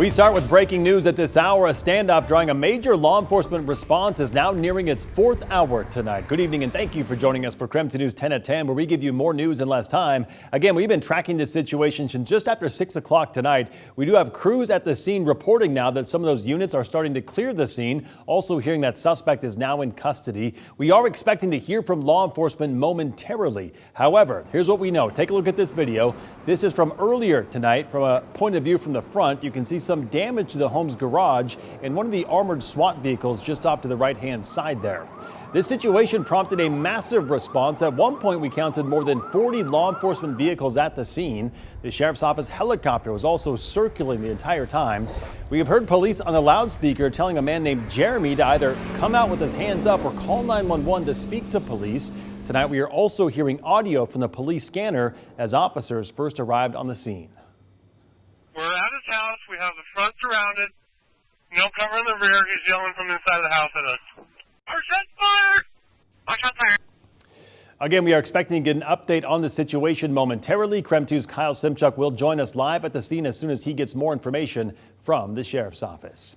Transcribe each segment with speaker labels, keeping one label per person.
Speaker 1: We start with breaking news at this hour. A standoff drawing a major law enforcement response is now nearing its fourth hour tonight. Good evening and thank you for joining us for KREM 2 News 10 at 10, where we give you more news in less time. Again, we've been tracking this situation since just after 6 o'clock tonight. We do have crews at the scene reporting now that some of those units are starting to clear the scene. Also hearing that suspect is now in custody. We are expecting to hear from law enforcement momentarily. However, here's what we know. Take a look at this video. This is from earlier tonight. From a point of view from the front, you can see some damage to the home's garage and one of the armored SWAT vehicles just off to the right-hand side there. This situation prompted a massive response. At one point, we counted more than 40 law enforcement vehicles at the scene. The sheriff's office helicopter was also circulating the entire time. We have heard police on the loudspeaker telling a man named Jeremy to either come out with his hands up or call 911 to speak to police. Tonight, we are also hearing audio from the police scanner as officers first arrived on the scene.
Speaker 2: We're at his house. We have the front surrounded. No cover in the rear. He's yelling from inside of the house at us. Our shot's fired! Our shot's fired!
Speaker 1: Again, we are expecting to get an update on the situation momentarily. KREM 2's Kyle Simchuk will join us live at the scene as soon as he gets more information from the sheriff's office.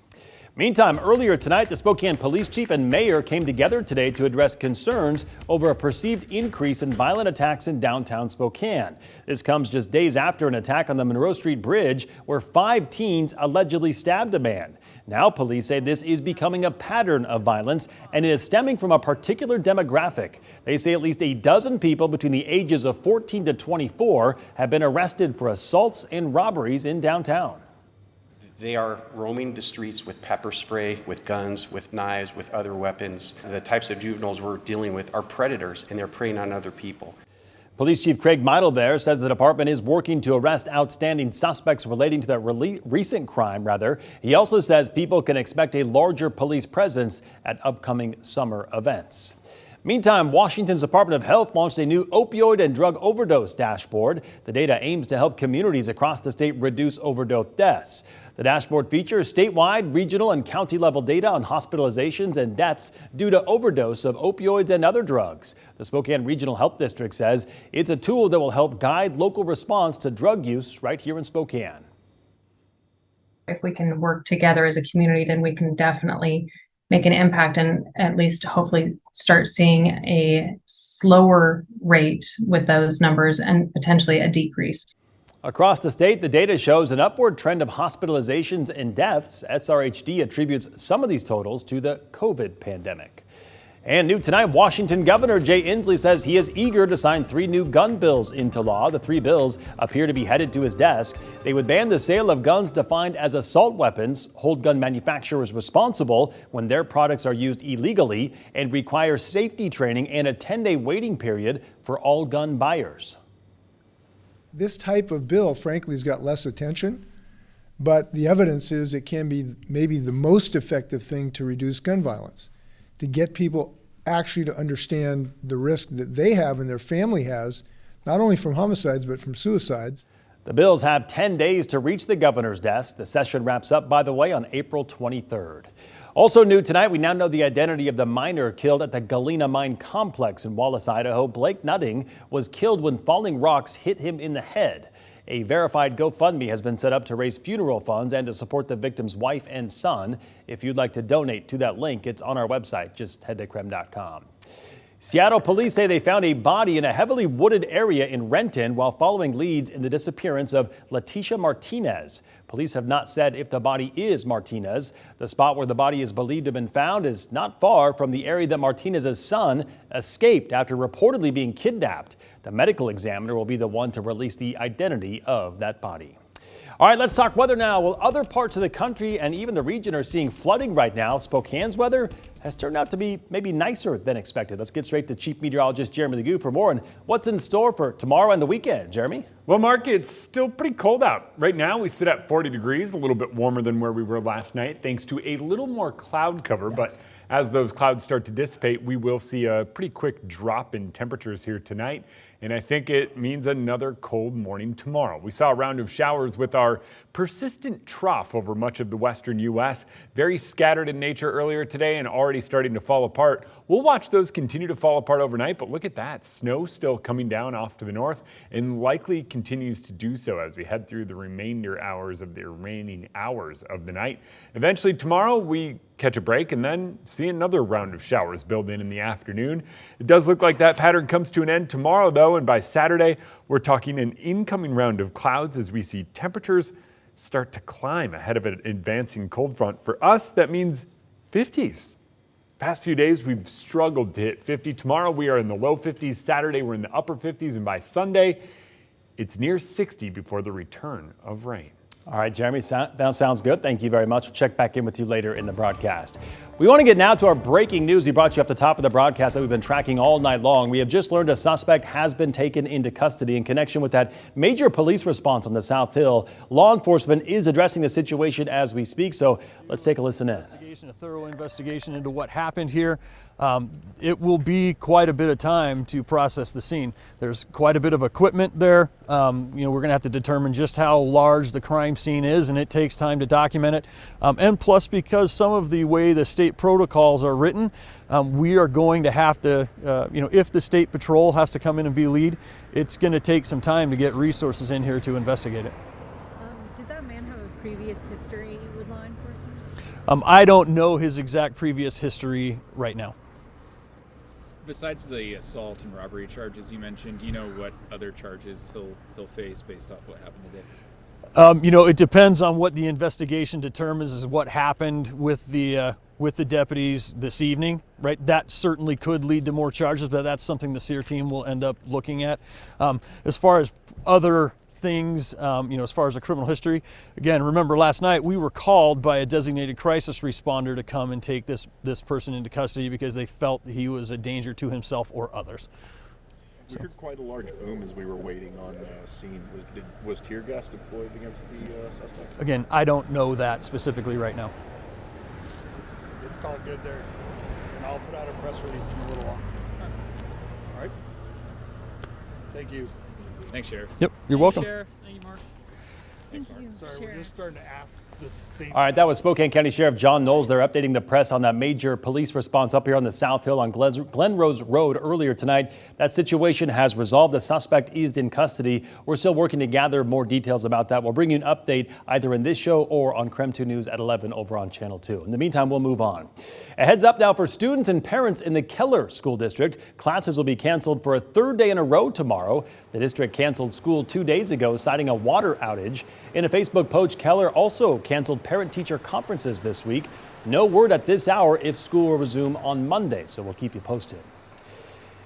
Speaker 1: Meantime, earlier tonight, the Spokane police chief and mayor came together today to address concerns over a perceived increase in violent attacks in downtown Spokane. This comes just days after an attack on the Monroe Street Bridge where 5 teens allegedly stabbed a man. Now police say this is becoming a pattern of violence and it is stemming from a particular demographic. They say at least a dozen people between the ages of 14 to 24 have been arrested for assaults and robberies in downtown.
Speaker 3: They are roaming the streets with pepper spray, with guns, with knives, with other weapons. The types of juveniles we're dealing with are predators, and they're preying on other people.
Speaker 1: Police Chief Craig Meidel there says the department is working to arrest outstanding suspects relating to that recent crime. He also says people can expect a larger police presence at upcoming summer events. Meantime, Washington's Department of Health launched a new opioid and drug overdose dashboard. The data aims to help communities across the state reduce overdose deaths. The dashboard features statewide, regional, and county level data on hospitalizations and deaths due to overdose of opioids and other drugs. The Spokane Regional Health District says it's a tool that will help guide local response to drug use right here in Spokane.
Speaker 4: If we can work together as a community, then we can definitely make an impact and at least hopefully start seeing a slower rate with those numbers and potentially a decrease.
Speaker 1: Across the state, the data shows an upward trend of hospitalizations and deaths. SRHD attributes some of these totals to the COVID pandemic. And new tonight, Washington Governor Jay Inslee says he is eager to sign 3 new gun bills into law. The 3 bills appear to be headed to his desk. They would ban the sale of guns defined as assault weapons, hold gun manufacturers responsible when their products are used illegally, and require safety training and a 10-day waiting period for all gun buyers.
Speaker 5: This type of bill, frankly, has got less attention, but the evidence is it can be maybe the most effective thing to reduce gun violence, to get people actually to understand the risk that they have and their family has, not only from homicides, but from suicides.
Speaker 1: The bills have 10 days to reach the governor's desk. The session wraps up, by the way, on April 23rd. Also new tonight, we now know the identity of the miner killed at the Galena Mine Complex in Wallace, Idaho. Blake Nutting was killed when falling rocks hit him in the head. A verified GoFundMe has been set up to raise funeral funds and to support the victim's wife and son. If you'd like to donate to that link, it's on our website. Just head to KREM.com. Seattle police say they found a body in a heavily wooded area in Renton while following leads in the disappearance of Leticia Martinez. Police have not said if the body is Martinez. The spot where the body is believed to have been found is not far from the area that Martinez's son escaped after reportedly being kidnapped. The medical examiner will be the one to release the identity of that body. All right, let's talk weather now. Well, other parts of the country and even the region are seeing flooding right now. Spokane's weather has turned out to be maybe nicer than expected. Let's get straight to Chief Meteorologist Jeremy Legoo for more on what's in store for tomorrow and the weekend. Jeremy?
Speaker 6: Well, Mark, it's still pretty cold out. Right now, we sit at 40 degrees, a little bit warmer than where we were last night, thanks to a little more cloud cover. But as those clouds start to dissipate, we will see a pretty quick drop in temperatures here tonight. And I think it means another cold morning tomorrow. We saw a round of showers with our persistent trough over much of the western U.S. Very scattered in nature earlier today and already already starting to fall apart. We'll watch those continue to fall apart overnight, but look at that. Snow still coming down off to the north and likely continues to do so as we head through the remaining hours of the night. Eventually tomorrow we catch a break and then see another round of showers build in the afternoon. It does look like that pattern comes to an end tomorrow though, and by Saturday we're talking an incoming round of clouds as we see temperatures start to climb ahead of an advancing cold front. For us, that means 50s. Past few days we've struggled to hit 50. Tomorrow we are in the low 50s. Saturday we're in the upper 50s, and by Sunday it's near 60 before the return of rain.
Speaker 1: All right, Jeremy, that sounds good. Thank you very much. We'll check back in with you later in the broadcast. We want to get now to our breaking news. We brought you up the top of the broadcast that we've been tracking all night long. We have just learned a suspect has been taken into custody in connection with that major police response on the South Hill. Law enforcement is addressing the situation as we speak, so let's take a listen in.
Speaker 7: A thorough investigation into what happened here. It will be quite a bit of time to process the scene. There's quite a bit of equipment there. We're going to have to determine just how large the crime scene is, and it takes time to document it. And plus, because some of the way the state protocols are written, we are going to have to, if the state patrol has to come in and be lead, it's going to take some time to get resources in here to investigate it.
Speaker 8: Did that man have a previous history with law enforcement?
Speaker 7: I don't know his exact previous history right now.
Speaker 9: Besides the assault and robbery charges you mentioned, do you know what other charges he'll face based off what happened today?
Speaker 7: It depends on what the investigation determines is what happened with the deputies this evening, right? That certainly could lead to more charges, but that's something the SEER team will end up looking at. As far as other things, as far as a criminal history, again, remember last night we were called by a designated crisis responder to come and take this person into custody because they felt he was a danger to himself or others.
Speaker 10: We heard quite a large boom as we were waiting on the scene. Was tear gas deployed against the suspect?
Speaker 7: Again, I don't know that specifically right now.
Speaker 11: It's called good there, and I'll put out a press release in a little while. All right. Thank you.
Speaker 9: Thanks, Sheriff.
Speaker 7: Yep, you're welcome.
Speaker 8: Sheriff. Thank you, Mark. Thank you,
Speaker 11: Sorry,
Speaker 8: Sheriff.
Speaker 11: we're just starting to ask the same.
Speaker 1: All right, that was Spokane County Sheriff John Knowles. They're updating the press on that major police response up here on the South Hill on Glen Rose Road earlier tonight. That situation has resolved. The suspect is in custody. We're still working to gather more details about that. We'll bring you an update either in this show or on KREM 2 News at 11 over on Channel 2. In the meantime, we'll move on. A heads up now for students and parents in the Keller School District. Classes will be canceled for a third day in a row tomorrow. The district canceled school 2 days ago, citing a water outage. In a Facebook post, Keller also canceled parent-teacher conferences this week. No word at this hour if school will resume on Monday, so we'll keep you posted.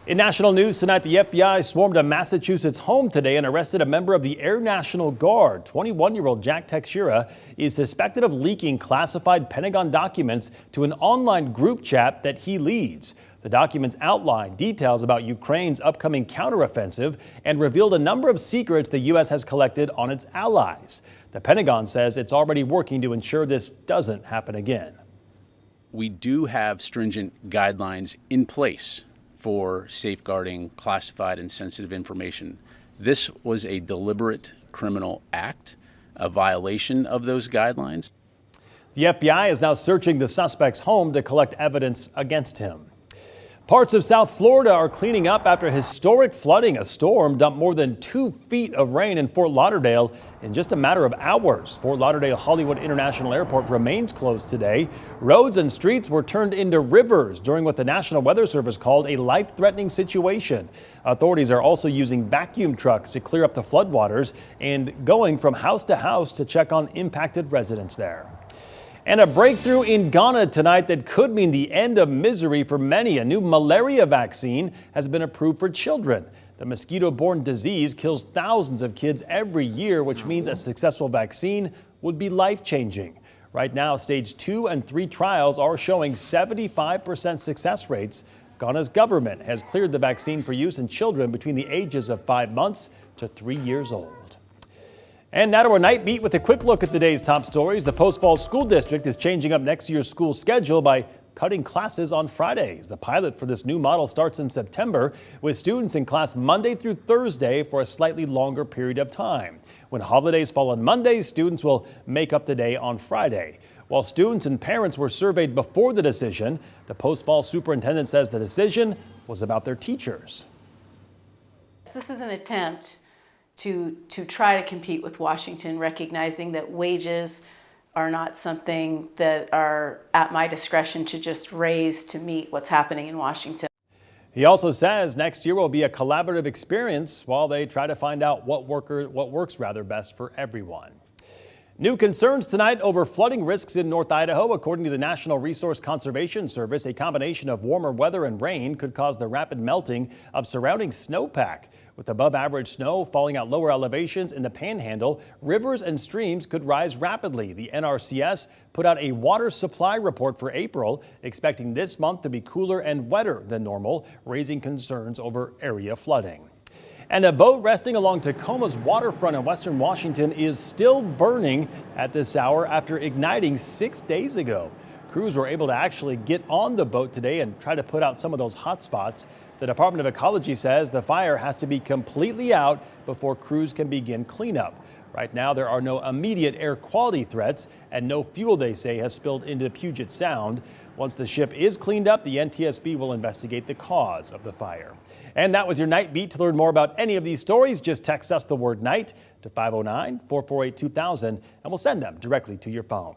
Speaker 1: In national news tonight, the FBI swarmed a Massachusetts home today and arrested a member of the Air National Guard. 21-year-old Jack Teixeira is suspected of leaking classified Pentagon documents to an online group chat that he leads. The documents outline details about Ukraine's upcoming counteroffensive and revealed a number of secrets the U.S. has collected on its allies. The Pentagon says it's already working to ensure this doesn't happen again.
Speaker 12: We do have stringent guidelines in place for safeguarding classified and sensitive information. This was a deliberate criminal act, a violation of those guidelines.
Speaker 1: The FBI is now searching the suspect's home to collect evidence against him. Parts of South Florida are cleaning up after historic flooding. A storm dumped more than 2 feet of rain in Fort Lauderdale in just a matter of hours. Fort Lauderdale Hollywood International Airport remains closed today. Roads and streets were turned into rivers during what the National Weather Service called a life-threatening situation. Authorities are also using vacuum trucks to clear up the floodwaters and going from house to house to check on impacted residents there. And a breakthrough in Ghana tonight that could mean the end of misery for many. A new malaria vaccine has been approved for children. The mosquito-borne disease kills thousands of kids every year, which means a successful vaccine would be life-changing. Right now, stage 2 and 3 trials are showing 75% success rates. Ghana's government has cleared the vaccine for use in children between the ages of 5 months to 3 years old. And now to our night beat with a quick look at the day's top stories. The Post Falls School District is changing up next year's school schedule by cutting classes on Fridays. The pilot for this new model starts in September with students in class Monday through Thursday for a slightly longer period of time. When holidays fall on Mondays, students will make up the day on Friday. While students and parents were surveyed before the decision, the post-fall superintendent says the decision was about their teachers.
Speaker 13: This is an attempt to try to compete with Washington, recognizing that wages are not something that are at my discretion to just raise to meet what's happening in Washington.
Speaker 1: He also says next year will be a collaborative experience while they try to find out what works best for everyone. New concerns tonight over flooding risks in North Idaho. According to the National Resource Conservation Service, a combination of warmer weather and rain could cause the rapid melting of surrounding snowpack. With above average snow falling at lower elevations in the Panhandle, rivers and streams could rise rapidly. The NRCS put out a water supply report for April, expecting this month to be cooler and wetter than normal, raising concerns over area flooding. And a boat resting along Tacoma's waterfront in western Washington is still burning at this hour after igniting 6 days ago. Crews were able to actually get on the boat today and try to put out some of those hot spots. The Department of Ecology says the fire has to be completely out before crews can begin cleanup. Right now, there are no immediate air quality threats and no fuel, they say, has spilled into Puget Sound. Once the ship is cleaned up, the NTSB will investigate the cause of the fire. And that was your Night Beat. To learn more about any of these stories, just text us the word night to 509-448-2000 and we'll send them directly to your phone.